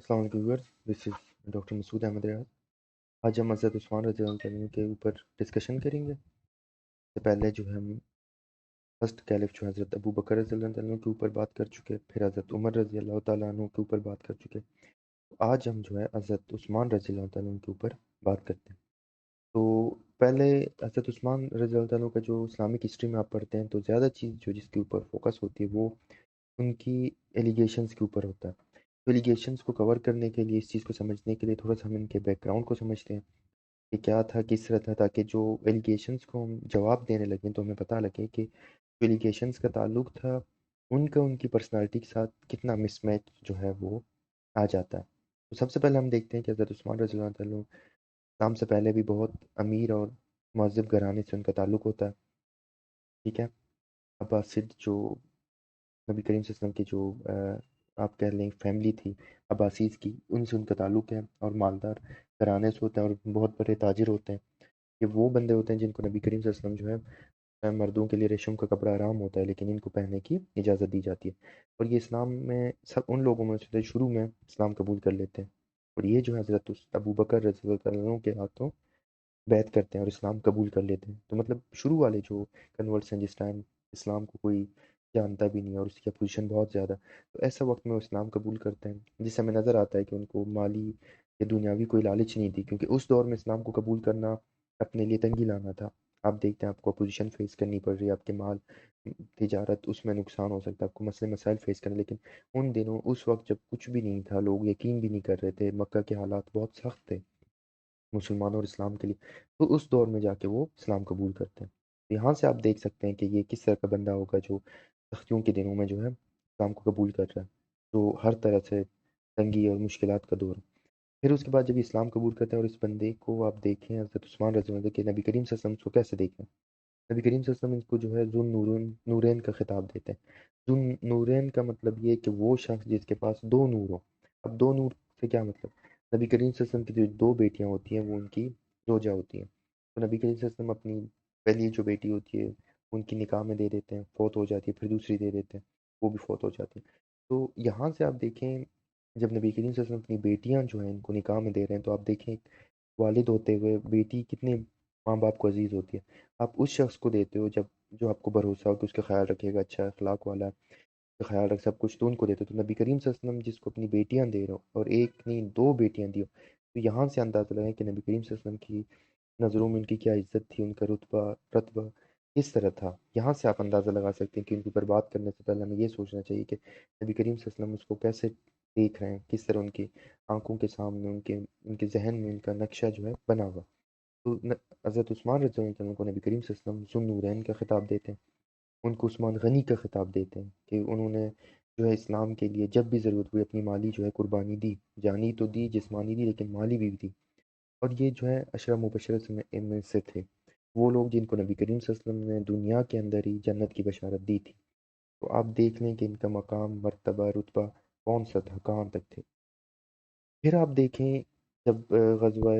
अस्सलाम वालेकुम viewers, this is doctor Masood Ahmed Riaz. आज हम हज़रत उस्मान रज़ियल्लाहु अन्हु के ऊपर डिस्कशन करेंगे। इससे पहले जो है हम फर्स्ट कैलिफ जो हज़रत अबू बकर रज़ियल्लाहु अन्हु के ऊपर बात कर चुके, फिर हज़रत उमर रज़ियल्लाहु तआला अन्हु के ऊपर बात कर चुके। आज हम जो है हज़रत उस्मान रज़ियल्लाहु तआला अन्हु के ऊपर बात करते हैं। तो पहले हज़रत उस्मान रज़ियल्लाहु तआला अन्हु का जो इस्लामिक हिस्ट्री में आप पढ़ते हैं तो ज़्यादा चीज़ जो जिसके ऊपर फोकस होती है वो उनकी एलिगेशंस के ऊपर होता है। तो एलिगेशंस को कवर करने के लिए, इस चीज़ को समझने के लिए थोड़ा-सा हम इनके बैकग्राउंड को समझते हैं कि क्या था, किस तरह था, ताकि जो एलिगेशंस को हम जवाब देने लगें तो हमें पता लगे कि जो एलिगेशंस का ताल्लुक था, उनका उनकी पर्सनैलिटी के साथ कितना मिसमैच जो है वो आ जाता है। तो सबसे पहले हम देखते हैं कि हज़रत उस्मान रज़ियल्लाहु अन्हु इस्लाम से पहले भी बहुत अमीर और मुअज़्ज़ब घराने से उनका ताल्लुक होता है, ठीक है? अब्बासिद जो नबी करीम सल्लल्लाहु अलैहि वसल्लम की जो आप कह लें फैमिली थी अब्बासीज़ की, उनसे उनका ताल्लुक है और मालदार घराने से होते हैं और बहुत बड़े ताजिर होते हैं। ये वो बंदे होते हैं जिनको नबी करीम सल्लल्लाहु अलैहि वसल्लम जो है मर्दों के लिए रेशम का कपड़ा हराम होता है लेकिन इनको पहनने की इजाज़त दी जाती है। और ये इस्लाम में सब उन लोगों में से थे शुरू में इस्लाम कबूल कर लेते हैं। और ये जो है हज़रत अबू बकर रज़ियल्लाहु अन्हु के हाथों बैत करते हैं और इस्लाम कबूल कर लेते हैं। तो मतलब शुरू वाले जो कन्वर्ट्स हैं, जिस टाइम इस्लाम को कोई जानता भी नहीं है और उसकी अपोज़िशन बहुत ज़्यादा, तो ऐसा वक़्त में वो इस्लाम कबूल करते हैं। जिससे हमें नज़र आता है कि उनको माली या दुनियावी कोई लालच नहीं थी, क्योंकि उस दौर में इस्लाम को कबूल करना अपने लिए तंगी लाना था। आप देखते हैं आपको अपोज़िशन फ़ेस करनी पड़ रही है, आपके माल, तिजारत उसमें नुकसान हो सकता है, आपको मसले मसाइल फ़ेस करने, लेकिन उन दिनों उस वक़्त जब कुछ भी नहीं था, लोग यकीन भी नहीं कर रहे थे, मक्का के हालात बहुत सख्त थे मुसलमानों और इस्लाम के लिए, तो उस दौर में जाके वो इस्लाम कबूल करते हैं। तो यहाँ से आप देख सकते हैं कि ये किस तरह का बंदा होगा जो सख्तियों के दिनों में जो है इस्लाम को कबूल कर रहा है। तो हर तरह से तंगी और मुश्किलात का दौर। फिर उसके बाद जब इस्लाम कबूल करते हैं और इस बंदे को आप देखें हज़रत उस्मान रज़ियल्लाहु अन्हु के नबी करीम सल्लल्लाहु अलैहि वसल्लम इसको कैसे देखें? नबी करीम सल्लल्लाहु अलैहि वसल्लम इसको जो है ज़ुन नूरैन नूरैन का खिताब देते हैं। ज़ुन नूरैन का मतलब ये है कि वो शख्स जिसके पास 2 नूर हो। अब 2 नूर से क्या मतलब? नबी करीम सल्लल्लाहु अलैहि वसल्लम की जो 2 बेटियाँ होती हैं वो उनकी ज़ौजा होती हैं। तो नबी करीम सल्लल्लाहु अलैहि वसल्लम अपनी पहली जो बेटी होती है उनकी निकाह में दे देते हैं, फ़ौत हो जाती है, फिर दूसरी दे देते हैं, वो भी फ़ौत हो जाती है। तो यहाँ से आप देखें, जब नबी करीम सल्लल्लाहु अलैहि वसल्लम अपनी बेटियाँ जो हैं इनको निकाह में दे रहे हैं, तो आप देखें एक वालिद होते हुए बेटी कितने माँ-बाप को अज़ीज़ होती है। आप उस शख्स को देते हो जब जो आपको भरोसा हो कि उसका ख़्याल रखेगा, अच्छा अख़लाक वाला है, उसका ख़्याल रख सब कुछ, तो उनको देते हो। तो नबी करीम सल्लल्लाहु अलैहि वसल्लम जिसको अपनी बेटियाँ दे रहे हो और 1 नहीं 2 बेटियाँ दी हो, तो यहाँ से अंदाज़ा लगाएँ कि नबी करीम सल्लल्लाहु अलैहि वसल्लम की नज़रों में उनकी क्या इज़्ज़त थी, उनका रुतबा किस तरह था। यहाँ से आप अंदाज़ा लगा सकते हैं कि उनके ऊपर बात करने से पहले हमें ये सोचना चाहिए कि नबी करीम सल्लल्लाहु अलैहि वसल्लम उसको कैसे देख रहे हैं, किस तरह उनकी आँखों के सामने उनके उनके ज़हन में उनका नक्शा जो है बना हुआ। तो हज़रत उस्मान रज़ियल्लाहु अन्हु को नबी करीम सल्लल्लाहु अलैहि वसल्लम ज़ुन्नूरैन का खिताब देते हैं। उनको उस्मान गनी का खिताब देते हैं कि उन्होंने जो है इस्लाम के लिए जब भी ज़रूरत हुई अपनी माली जो है कुर्बानी दी। जानी तो दी, जिस्मानी दी, लेकिन माली भी दी। और ये जो है अशरा मुबशरत में से थे। वो लोग जिनको नबी करीम सल्लल्लाहु अलैहि वसल्लम ने दुनिया के अंदर ही जन्नत की बशारत दी थी। तो आप देख लें कि इनका मकाम, मर्तबा, रुतबा कौन-सा था, कहाँ तक थे। फिर आप देखें जब ग़ज़वा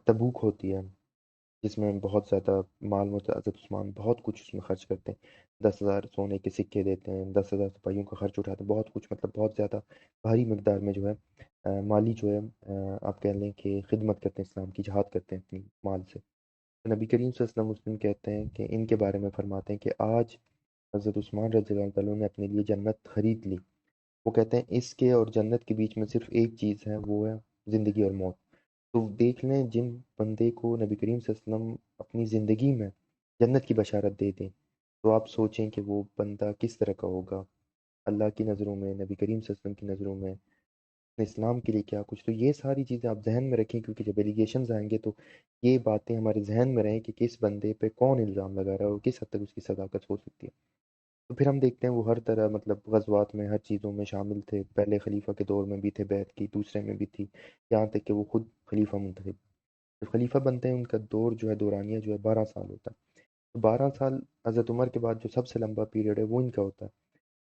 तबूक होती है, जिसमें बहुत ज़्यादा माल होता है, हज़रत उस्मान बहुत कुछ उसमें खर्च करते हैं। 10,000 सोने के सिक्के देते हैं, 10,000 सिपाहियों का खर्च उठाते हैं, बहुत कुछ, मतलब बहुत ज़्यादा भारी मिकदार में जो है माली जो है आप कह लें कि खिदमत करते हैं इस्लाम की, जिहाद करते हैं अपनी माल से। तो नबी करीम सल्लल्लाहु अलैहि वसल्लम उस दिन कहते हैं कि इनके बारे में फरमाते हैं कि आज हज़रत उस्मान रज़ियल्लाहु अन्हु ने अपने लिए जन्नत खरीद ली। वो कहते हैं इसके और जन्नत के बीच में सिर्फ़ एक चीज़ है, वो है ज़िंदगी और मौत। तो देख लें, जिन बंदे को नबी करीम सल्लल्लाहु अलैहि वसल्लम अपनी ज़िंदगी में जन्नत की बशारत दे दें, तो आप सोचें कि वो बंदा किस तरह का होगा। अल्लाह की नज़रों में, नबी करीम सल्लल्लाहु अलैहि वसल्लम की नज़रों में, इस्लाम के लिए क्या कुछ। तो ये सारी चीज़ें आप ज़हन में रखें, क्योंकि जब एलिगेशंस आएँगे तो ये बातें हमारे ज़हन में रहें कि किस बंदे पे कौन इल्ज़ाम लगा रहा है और किस हद तक उसकी सदाकत हो सकती है। तो फिर हम देखते हैं वो हर तरह, मतलब ग़ज़वात में हर चीज़ों में शामिल थे। पहले खलीफा के दौर में भी थे बैत की, दूसरे में भी थी, यहाँ तक कि वो खुद खलीफा मुंतखब। जब खलीफा बनते हैं उनका दौर जो है, दौरानिया जो है 12 साल होता है। तो 12 साल हज़रत उमर के बाद जो सबसे लंबा पीरियड है वो इनका होता है।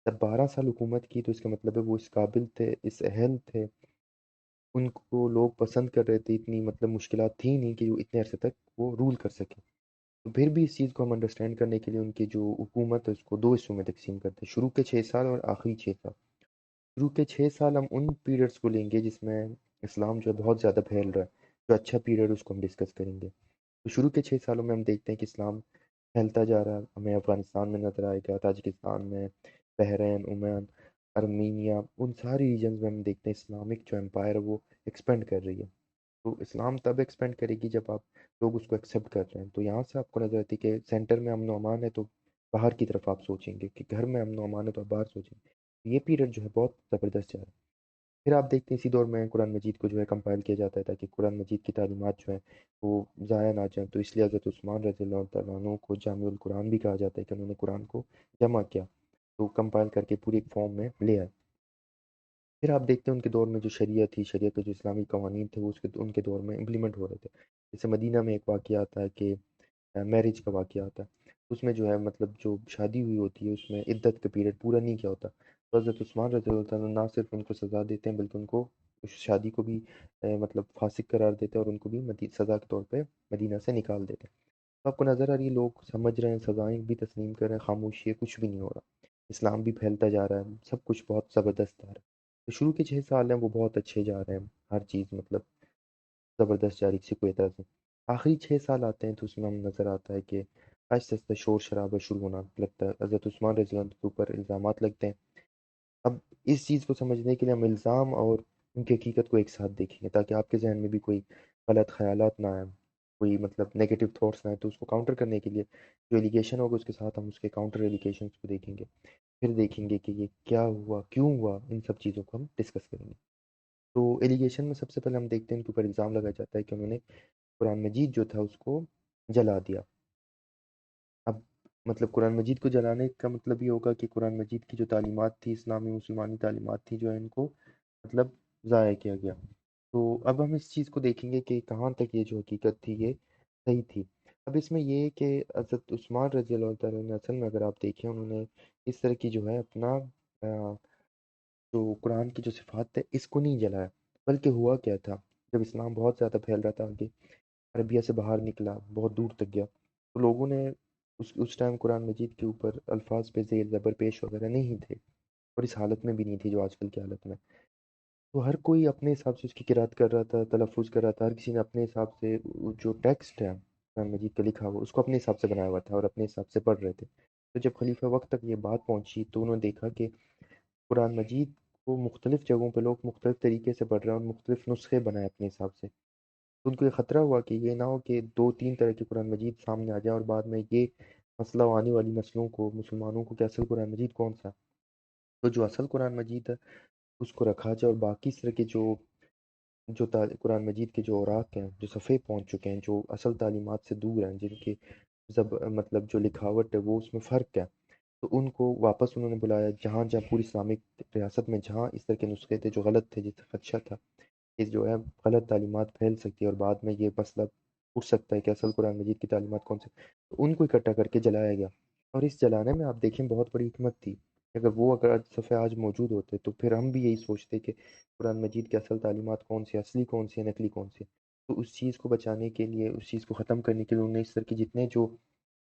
जब 12 साल हुकूमत की तो इसका मतलब है वो इस काबिल थे, इस अहल थे, उनको लोग पसंद कर रहे थे, इतनी मतलब मुश्किलात थी नहीं कि वो इतने अरसे तक वो रूल कर सकें। तो फिर भी इस चीज़ को हम अंडरस्टैंड करने के लिए उनकी जो हुकूमत है उसको 2 हिस्सों में तकसीम करते हैं, शुरू के 6 साल और आखिरी 6 साल। شروع کے 6 سال ہم ان پیریڈس کو لیں گے جس میں اسلام جو ہے بہت زیادہ پھیل رہا ہے، جو اچھا پیریڈ اس کو ہم ڈسکس کریں گے۔ تو شروع کے 6 سالوں میں ہم دیکھتے ہیں کہ اسلام پھیلتا جا رہا ہے، ہمیں افغانستان میں نظر آئے گا، تاجکستان میں، بحرین، عمان، ارمینیا، ان ساری ریجنز میں ہم دیکھتے ہیں اسلامک جو امپائر ہے وہ ایکسپینڈ کر رہی ہے۔ تو اسلام تب ایکسپینڈ کرے گی جب آپ لوگ اس کو ایکسیپٹ کر رہے ہیں۔ تو یہاں سے آپ کو نظر آتی ہے کہ سینٹر میں امن و امان ہے تو باہر کی طرف آپ سوچیں گے، کہ گھر میں امن و امان ہے تو آپ باہر سوچیں گے۔ یہ پیریڈ جو ہے بہت زبردست جا رہا ہے۔ پھر آپ دیکھتے ہیں اسی دور میں قرآن مجید کو جو ہے کمپائل کیا جاتا ہے تاکہ قرآن مجید کی تعلیمات جو ہیں وہ ضائع نہ جائیں، تو اس لیے حضرت عثمان رضی اللہ تعالیٰ عنہ کو جامع القرآن بھی کہا جاتا ہے کہ انہوں نے قرآن کو جمع کیا، تو کمپائل کر کے پوری ایک فارم میں لے آئے۔ پھر آپ دیکھتے ہیں ان کے دور میں جو شریعت تھی، شریعت کے جو اسلامی قوانین تھے وہ ان کے دور میں امپلیمنٹ ہو رہے تھے۔ جیسے مدینہ میں ایک واقعہ آتا ہے کہ میرج کا واقعہ آتا ہے، اس میں جو ہے مطلب جو شادی ہوئی ہوتی ہے اس میں عدت کا پیریڈ پورا نہیں کیا ہوتا، تو حضرت عثمان رضی اللہ تعالیٰ عنہ نہ صرف ان کو سزا دیتے ہیں بلکہ ان کو اس شادی کو بھی مطلب فاسق قرار دیتے ہیں اور ان کو بھی سزا کے طور پہ مدینہ سے نکال دیتے ہیں۔ تو آپ کو نظر آ رہی ہے لوگ سمجھ رہے ہیں، سزائیں بھی تسلیم کر رہے ہیں، خاموشی ہے، کچھ بھی نہیں ہو رہا، اسلام بھی پھیلتا جا رہا ہے، سب کچھ بہت زبردست آ رہا ہے۔ تو شروع کے 6 سال ہیں وہ بہت اچھے جا رہے ہیں، ہر چیز مطلب زبردست جاری کسی کوئی اعتراض نہیں۔ آخری 6 سال آتے ہیں تو اس میں ہم نظر آتا ہے کہ آہستہ آہستہ شور شرابہ شروع ہونا لگتا ہے، حضرت عثمان رضی اللہ عنہ کے اوپر الزامات لگتے ہیں۔ اب اس چیز کو سمجھنے کے لیے ہم الزام اور ان کی حقیقت کو ایک ساتھ دیکھیں گے تاکہ آپ کے ذہن میں بھی کوئی غلط خیالات نہ آئیں، کوئی مطلب نیگیٹو تھاٹس نہ آئیں، تو اس کو کاؤنٹر کرنے کے لیے جو ایلیگیشن ہوگا اس کے ساتھ ہم اس کے کاؤنٹر ایلیگیشنس کو دیکھیں گے، پھر دیکھیں گے کہ یہ کیا ہوا، کیوں ہوا، ان سب چیزوں کو ہم ڈسکس کریں گے۔ تو ایلیگیشن میں سب سے پہلے ہم دیکھتے ہیں ان کے اوپر الزام لگایا جاتا ہے کہ انہوں نے قرآن مجید جو تھا اس کو جلا دیا۔ اب مطلب قرآن مجید کو جلانے کا مطلب یہ ہوگا کہ قرآن مجید کی جو تعلیمات تھی، اسلامی مسلمانی تعلیمات تھی، جو ہے ان کو مطلب ضائع کیا گیا۔ تو اب ہم اس چیز کو دیکھیں گے کہ کہاں تک یہ جو حقیقت تھی یہ صحیح تھی۔ اب اس میں یہ ہے کہ حضرت عثمان رضی اللہ تعالیٰ عنہ اصل میں اگر آپ دیکھیں انہوں نے اس طرح کی جو ہے اپنا جو قرآن کی جو صفات تھے اس کو نہیں جلایا، بلکہ ہوا کیا تھا، جب اسلام بہت زیادہ پھیل رہا تھا آگے، عربیہ سے باہر نکلا، بہت دور تک گیا، تو لوگوں نے اس ٹائم قرآن مجید کے اوپر الفاظ پہ زیر زبر پیش وغیرہ نہیں تھے، اور اس حالت میں بھی نہیں تھی جو آج کل کی حالت میں، تو ہر کوئی اپنے حساب سے اس کی قرأت کر رہا تھا، تلفظ کر رہا تھا، ہر کسی نے اپنے حساب سے جو ٹیکسٹ ہے قرآن مجید کا لکھا ہوا اس کو اپنے حساب سے بنایا ہوا تھا اور اپنے حساب سے پڑھ رہے تھے۔ تو جب خلیفہ وقت تک یہ بات پہنچی تو انہوں نے دیکھا کہ قرآن مجید کو مختلف جگہوں پہ لوگ مختلف طریقے سے پڑھ رہے ہیں اور مختلف نسخے بنائے اپنے حساب سے، تو ان کو یہ خطرہ ہوا کہ یہ نہ ہو کہ 2-3 طرح کی قرآن مجید سامنے آ جائے اور بعد میں یہ مسئلہ آنے والی نسلوں کو، مسلمانوں کو، کہ اصل قرآن مجید کون سا، تو جو اصل قرآن مجید ہے اس کو رکھا جائے اور باقی اس طرح کے قرآن مجید کے جو اوراق ہیں جو صفحے پہنچ چکے ہیں، جو اصل تعلیمات سے دور ہیں، جن کی مطلب جو لکھاوٹ ہے وہ اس میں فرق ہے، تو ان کو واپس انہوں نے بلایا، جہاں جہاں پوری اسلامک ریاست میں جہاں اس طرح کے نسخے تھے جو غلط تھے، جس سے خدشہ تھا کہ جو ہے غلط تعلیمات پھیل سکتی ہے اور بعد میں یہ مسئلہ اٹھ سکتا ہے کہ اصل قرآن مجید کی تعلیمات کون سے، تو ان کو اکٹھا کر کے جلایا گیا۔ اور اس جلانے میں آپ دیکھیں بہت بڑی حکمت تھی، اگر آج صفحے آج موجود ہوتے تو پھر ہم بھی یہی سوچتے کہ قرآن مجید کی اصل تعلیمات کون سی، اصلی کون سی ہے، نقلی کون سی ہے۔ تو اس چیز کو بچانے کے لیے، اس چیز کو ختم کرنے کے لیے انہوں نے اس طرح کے جتنے جو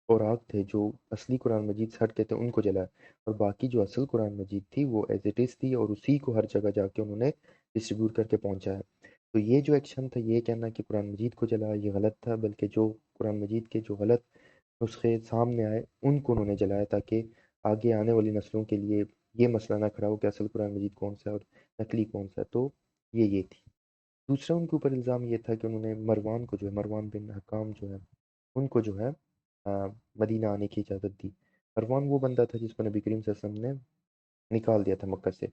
اوراق تھے جو اصلی قرآن مجید سے ہٹ کے تھے ان کو جلایا، اور باقی جو اصل قرآن مجید تھی وہ ایز اٹ از تھی اور اسی کو ہر جگہ جا کے انہوں نے ڈسٹریبیوٹ کر کے پہنچایا۔ تو یہ جو ایکشن تھا، یہ کہنا کہ قرآن مجید کو جلایا یہ غلط تھا، بلکہ جو قرآن مجید کے جو غلط نسخے سامنے آئے ان کو انہوں نے جلایا تاکہ آگے آنے والی نسلوں کے لیے یہ مسئلہ نہ کھڑا ہو کہ اصل قرآن مجید کون سا ہے اور نقلی کون سا ہے۔ تو یہ تھی۔ دوسرا ان کے اوپر الزام یہ تھا کہ انہوں نے مروان کو جو ہے، مروان بن حکام جو ہے ان کو جو ہے مدینہ آنے کی اجازت دی۔ مروان وہ بندہ تھا جس کو نبی کریم صلی اللہ علیہ وسلم نے نکال دیا تھا مکہ سے۔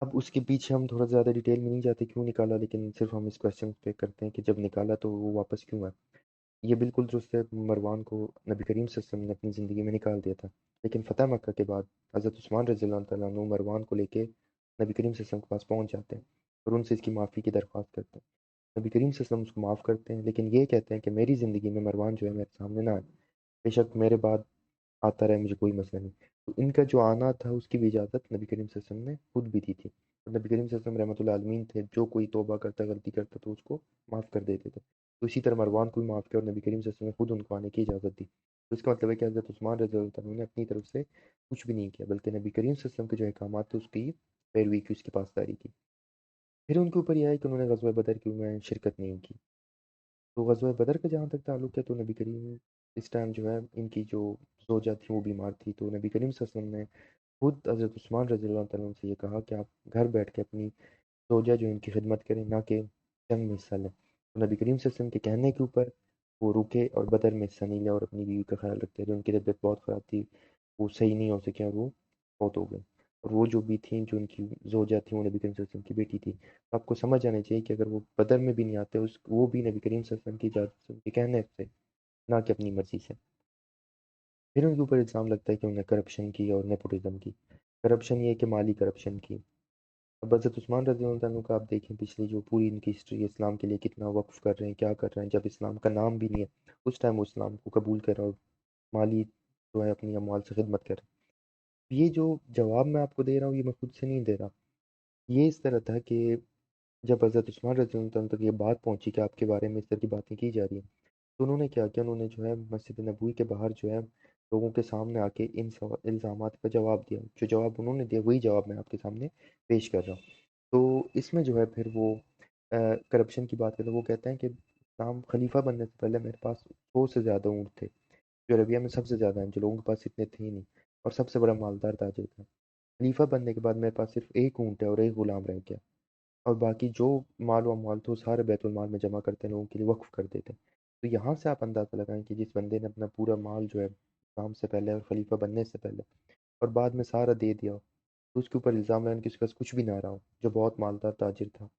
اب اس کے پیچھے ہم تھوڑا زیادہ ڈیٹیل میں نہیں جاتے کیوں نکالا، لیکن صرف ہم اس کویشچن پہ کرتے ہیں کہ جب نکالا تو وہ واپس کیوں آیا۔ یہ بالکل درست ہے، مروان کو نبی کریم صلی اللہ علیہ وسلم نے اپنی زندگی میں نکال دیا تھا، لیکن فتح مکہ کے بعد حضرت عثمان رضی اللہ تعالیٰ عنہ مروان کو لے کے نبی کریم صلی اللہ علیہ وسلم کے پاس پہنچ جاتے ہیں اور ان سے اس کی معافی کی درخواست کرتے ہیں۔ نبی کریم صلی اللہ علیہ وسلم اس کو معاف کرتے ہیں، لیکن یہ کہتے ہیں کہ میری زندگی میں مروان جو ہے میرے سامنے نہ آئے، بے شک میرے بعد آتا رہے، مجھے کوئی مسئلہ نہیں۔ تو ان کا جو آنا تھا اس کی بھی اجازت نبی کریم صلی اللہ علیہ وسلم نے خود بھی دی تھی، اور نبی کریم صلی اللہ علیہ وسلم رحمۃ اللہ عالمین تھے، جو کوئی توبہ کرتا، غلطی کرتا تو اس کو معاف کر دیتے تھے، تو اسی طرح مروان کو بھی معاف کیا اور نبی کریم صلی اللہ علیہ وسلم نے خود ان کو آنے کی اجازت دی۔ تو اس کا مطلب ہے کہ حضرت عثمان رضی اللہ عنہ نے اپنی طرف سے کچھ بھی نہیں کیا، بلکہ نبی کریم صلی اللہ علیہ وسلم کے جو احکامات تھے اس کی पैरवी की, उसकी पासदारी की। फिर उनके ऊपर यह है कि उन्होंने ग़ज़वा बदर की में शिरकत नहीं की। तो ग़ज़वा बदर का जहाँ तक ताल्लुक है, तो नबी करीम इस टाइम जो है इनकी जो ज़ौजा थी वो बीमार थी, तो नबी करीम सल्लल्लाहु अलैहि वसल्लम ने खुद हज़रत उस्मान रज़ियल्लाहु तआला अन्हु से ये कहा कि आप घर बैठ के अपनी ज़ौजा जो इनकी खिदमत करें, ना कि जंग में हिस्सा लें। तो नबी करीम सल्लल्लाहु अलैहि वसल्लम के कहने के ऊपर वो रुके और बदर में हिस्सा नहीं लिया और अपनी बीवी का ख्याल रखते रहे। उनकी तबीयत बहुत ख़राब थी, वो सही नहीं हो सके और वो फौत हो गए। और वो जो भी थी, जो उनकी ज़ौजा थी, वो नबी करीम सल्लल्लाहु अलैहि वसल्लम की बेटी थी। तो आपको समझ आना चाहिए कि अगर वो बदर में भी नहीं आते, उस वो भी नबी करीम सल्लल्लाहु अलैहि वसल्लम की इजाज़त से, उनके कहने से, ना कि अपनी मर्ज़ी से। फिर उनके ऊपर इल्ज़ाम लगता है कि उन्होंने करप्शन की और नेपोटिज़्म की। करप्शन ये है कि माली करप्शन की। अब हज़रत उस्मान रज़ियल्लाहु अन्हु का आप देखें, पिछली जो पूरी इनकी हिस्ट्री है, इस्लाम के लिए कितना वक़्फ़ कर रहे हैं, क्या कर रहे हैं। जब इस्लाम का नाम भी नहीं है, उस टाइम वो इस्लाम को कबूल कर रहे हैं और माली जो है अपनी अमवाल से खिदमत कर रहे हैं। ये जो जवाब मैं आपको दे रहा हूँ, ये मैं खुद से नहीं दे रहा। ये इस तरह था कि जब हज़रत उस्मान रज़ियल्लाहु अन्हु तक ये बात पहुँची कि आपके बारे में इस तरह की बातें की जा रही हैं, तो उन्होंने क्या किया, उन्होंने जो है मस्जिद नबवी के बाहर जो है लोगों के सामने आके इन इल्ज़ामात का जवाब दिया। जो जवाब उन्होंने दिया वही जवाब मैं आपके सामने पेश कर रहा हूँ। तो इसमें जो है फिर वो करप्शन की बात करते हैं। वो कहते हैं कि इस्लाम खलीफा बनने से पहले मेरे पास 100 से ज़्यादा ऊँट थे, जो अरबिया में सबसे ज़्यादा हैं, जो लोगों के पास इतने थे ही नहीं, और सबसे बड़ा मालदार ताजिर था। खलीफा बनने के बाद मेरे पास सिर्फ़ 1 ऊँट है और 1 गुलाम रह गया। और बाकी जो माल व अमवाल थे वो सारे बैतुल माल में जमा करते हैं, लोगों के लिए वक़्फ़ कर देते हैं। तो यहाँ से आप अंदाज़ा लगाएँ कि जिस बंदे ने अपना पूरा माल जो है इस्लाम से पहले और खलीफा बनने से पहले और बाद में सारा दे दिया हो, तो उसके ऊपर इल्ज़ाम लगाना कि उसके पास कुछ भी ना रहा हो, जो बहुत मालदार ताजिर था,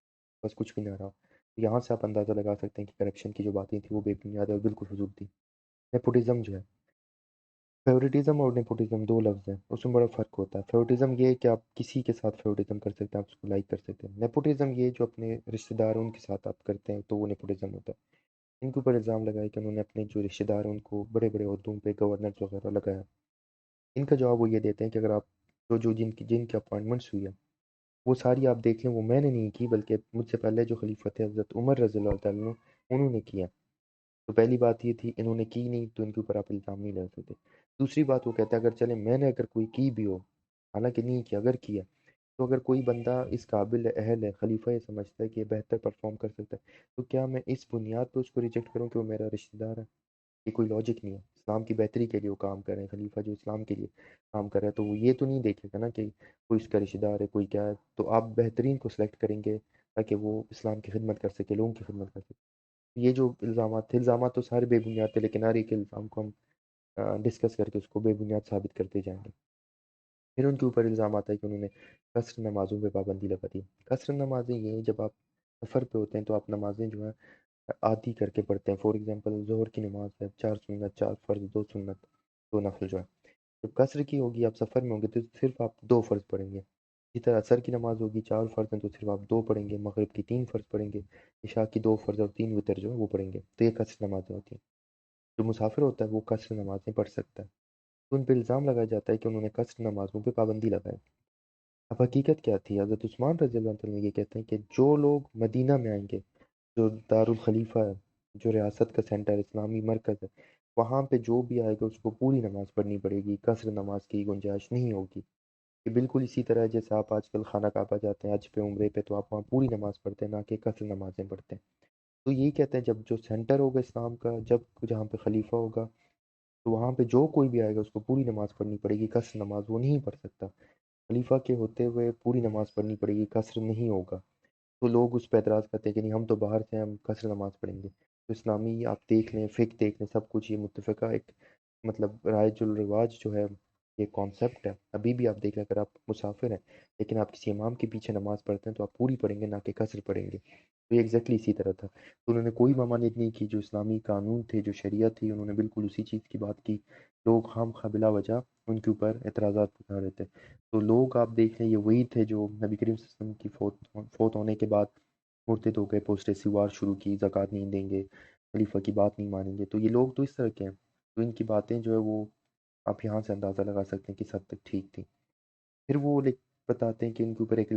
बस कुछ भी ना रहा हो। तो यहाँ से आप अंदाज़ा लगा सकते हैं कि करप्शन की जो बातें थी वो बेबुनियाद और बिल्कुल फ़िज़ूल थी। नेपोटिज़्म जो है, फ़ेवरेटिज़्म और नेपोटिज़्म 2 लफ्ज़ हैं, उसमें बड़ा फ़र्क होता है। फ़ेवरेटिज़्म ये है कि आप किसी के साथ फ़ेवरेटिज़्म कर सकते हैं, आप उसको लाइक कर सकते हैं। नेपोटिज़्म ये जो अपने रिश्तेदार हैं उनके साथ आप करते हैं, तो वो नेपोटिज़्म होता है। इनके ऊपर इल्ज़ाम लगाया कि उन्होंने अपने जो रिश्तेदार हैं उनको बड़े-बड़े ओहदों पे गवर्नर्स वगैरह लगाया। इनका जवाब वो ये देते हैं कि अगर आप जो जिनकी जिनकी अपॉइंटमेंट्स हुई है, वो सारी आप देख लें, वो मैंने नहीं की, बल्कि मुझसे पहले जो खलीफा थे हज़रत उमर रज़ियल्लाहु तआला अन्हु, उन्होंने किया। तो पहली बात ये थी, इन्होंने की नहीं, तो इनके ऊपर आप इल्ज़ाम नहीं लगा सकते। दूसरी बात वो कहता है, अगर चलें मैंने अगर कोई की भी हो, हालाँकि नहीं किया, अगर किया, तो अगर कोई बंदा इस काबिल है, अहल है, खलीफा ये समझता है कि ये बेहतर परफ़ॉर्म कर सकता है, तो क्या मैं इस बुनियाद पे उसको रिजेक्ट करूँ कि वो मेरा रिश्तेदार है? ये कोई लॉजिक नहीं है। इस्लाम की बेहतरी के लिए वो काम कर रहे हैं, खलीफा जो इस्लाम के लिए काम कर रहा है, तो वो ये तो नहीं देखेगा ना कि कोई उसका रिश्तेदार है, कोई क्या है, तो आप बेहतरीन को सेलेक्ट करेंगे ताकि वो इस्लाम की खिदमत कर सके, लोगों की खिदमत कर सके। ये जो इल्ज़ामात थे, इल्ज़ामात तो सारे बेबुनियाद थे, लेकिन हर एक इल्ज़ाम को हम डिस्कस करके उसको बेबुनियाद साबित करते जाएँगे। फिर उनके ऊपर इल्ज़ाम आता है कि उन्होंने कसर नमाज़ों पे पाबंदी लगा दी। कसर नमाज़ें ये हैं, जब आप सफ़र पे होते हैं तो आप नमाज़ें जो हैं आधी करके पढ़ते हैं। फॉर एग्ज़ाम्पल ज़ोहर की नमाज़ है, 4 सुन्नत, 4 फ़र्ज़, 2 सुन्नत, 2 नफ़िल जो है। जब कसर की होगी, आप सफ़र में होंगे, तो सिर्फ़ आप 2 फ़र्ज़ पढ़ेंगे। इसी तरह असर की नमाज़ होगी, 4 फ़र्ज़ हैं तो सिर्फ़ आप 2 पढ़ेंगे, मग़रिब की 3 फ़र्ज़ पढ़ेंगे, इशा की 2 फ़र्ज़ और 3 वितर जो है वो पढ़ेंगे। तो ये कसर नमाज़ें होती हैं। जो मुसाफ़िर होता है वो कसर नमाज़ें पढ़ सकता है। तो उन पे इल्ज़ाम लगाया जाता है कि उन्होंने कसर नमाज़ों पे पाबंदी लगाई। अब हकीकत क्या थी? हज़रत उस्मान रज़ियल्लाहु अन्हु ये कहते हैं कि जो लोग मदीना में आएँगे, जो दारुल खलीफा है, जो रियासत का सेंटर इस्लामी मरकज़ है, वहाँ पे जो भी आएगा उसको पूरी नमाज़ पढ़नी पड़ेगी, कसर नमाज़ की गुंजाइश नहीं होगी। ये बिल्कुल इसी तरह है जैसे आप आजकल खाना काबा जाते हैं हज पे, उम्रे पे, तो आप वहाँ पूरी नमाज़ पढ़ते हैं, ना कि कसर नमाज़ें पढ़ते हैं। तो यही कहते हैं, जब जो सेंटर होगा इस्लाम का, जब जहाँ पे खलीफा होगा, तो वहाँ पे जो कोई भी आएगा उसको पूरी नमाज़ पढ़नी पड़ेगी, कसर नमाज़ वो नहीं पढ़ सकता। खलीफा के होते हुए पूरी नमाज़ पढ़नी पड़ेगी, कसर नहीं होगा। तो लोग उस पे एतराज़ करते हैं कि नहीं, हम तो बाहर से हैं, हम कसर नमाज़ पढ़ेंगे। तो इस्लामी आप देख लें, फ़िक़्ह देख लें, सब कुछ ये मुत्तफ़िक़ा एक मतलब राइजुल रिवाज जो है, ये कॉन्सेप्ट है। अभी भी आप देख लें, अगर आप मुसाफ़िर हैं, लेकिन आप किसी इमाम के पीछे नमाज़ पढ़ते हैं, तो आप पूरी पढ़ेंगे, ना कि कसर पढ़ेंगे। तो ये एग्ज़ैक्टली इसी तरह था। तो उन्होंने कोई ममानियत नहीं की, जो इस्लामी कानून थे, जो शरीयत थी, उन्होंने बिल्कुल उसी चीज़ की बात की। लोग खामख़ा बिला वजह उनके ऊपर एतराज़ात उठा रहे थे। तो लोग आप देख लें, ये वही थे जो नबी करीम सल्लल्लाहु अलैहि वसल्लम की फ़ौत होने के बाद मुर्तद हो गए, पोस्टेसी वार शुरू की, ज़कात नहीं देंगे, खलीफा की बात नहीं मानेंगे। तो ये लोग तो इस तरह के हैं। तो इनकी बातें जो है वो आप यहाँ से अंदाज़ा लगा सकते हैं कि किस हद तक ठीक थी। फिर वो बताते हैं कि इनके ऊपर एक